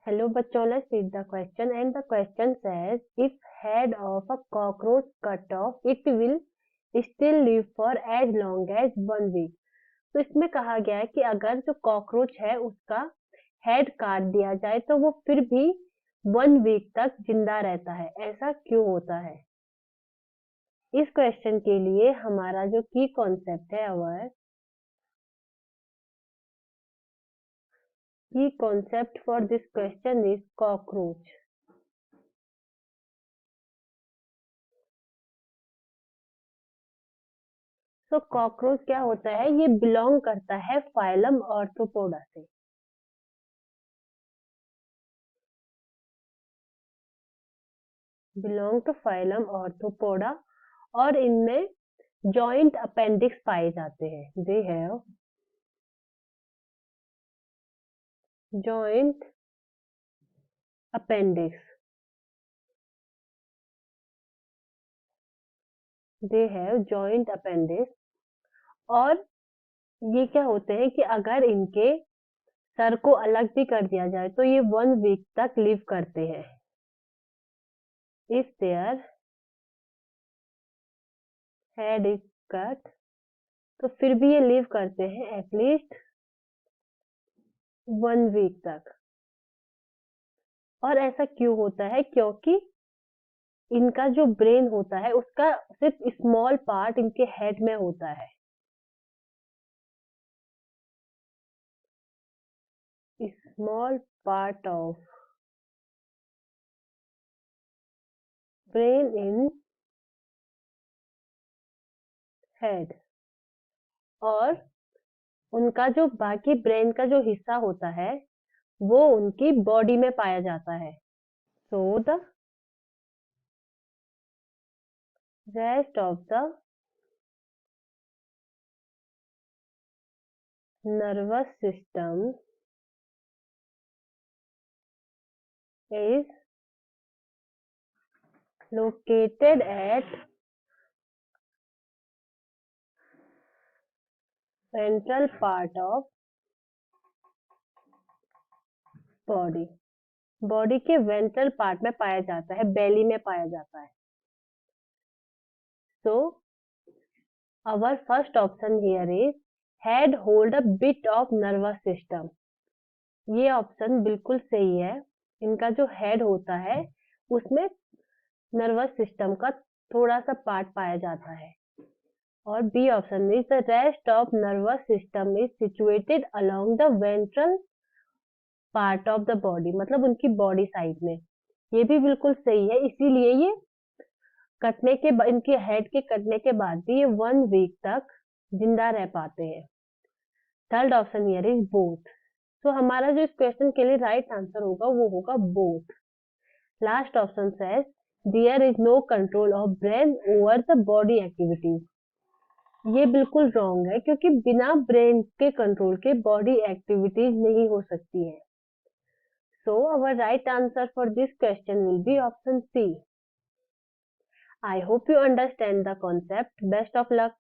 Hello bachcho, let's read the question and the question says if head of a cockroach cut off it will still live for as long as 1 week। तो इसमें कहा गया है कि अगर जो cockroach है उसका हेड काट दिया जाए तो वो फिर भी 1 वीक तक जिंदा रहता है, ऐसा क्यों होता है। इस क्वेश्चन के लिए हमारा जो की कॉन्सेप्ट है अवर की concept for this question is cockroach. तो कॉकरोच क्या होता है, ये बिलोंग करता है फाइलम आर्थ्रोपोडा से। बिलोंग टू फाइलम आर्थ्रोपोडा और इनमें जॉइंट अपेंडिक्स पाए जाते हैं। They have joint appendix. They have joint appendix. और ये क्या होते हैं कि अगर इनके सर को अलग भी कर दिया जाए तो ये 1 वीक तक लिव करते हैं। If their head is cut तो फिर भी ये लिव करते हैं एटलीस्ट 1 वीक तक। और ऐसा क्यों होता है, क्योंकि इनका जो ब्रेन होता है उसका सिर्फ स्मॉल पार्ट इनके हेड में होता है। Small part of brain in head. और उनका जो बाकी ब्रेन का जो हिस्सा होता है वो उनकी बॉडी में पाया जाता है। So the rest of the nervous system is located at ventral part of body। Body के वेंट्रल पार्ट में पाया जाता है, बेली में पाया जाता है। So our first option here is head hold a bit of nervous system. ये ऑप्शन बिल्कुल सही है। इनका जो हेड होता है उसमें नर्वस सिस्टम का थोड़ा सा पार्ट पाया जाता है। और B option is the rest of nervous system is situated along the ventral part of the body, मतलब उनकी बॉडी साइड में। ये भी बिल्कुल सही है, इसीलिए ये कटने के इनके हेड के कटने के बाद भी ये 1 वीक तक जिंदा रह पाते हैं। Third option here is both. तो हमारा जो इस क्वेश्चन के लिए राइट आंसर होगा वो होगा both. Last option says there is no control of brain over the body activities. ये बिल्कुल रॉन्ग है, क्योंकि बिना ब्रेन के कंट्रोल के बॉडी एक्टिविटीज नहीं हो सकती है। So our right answer for this question will be option C. I hope you understand the concept. Best of luck.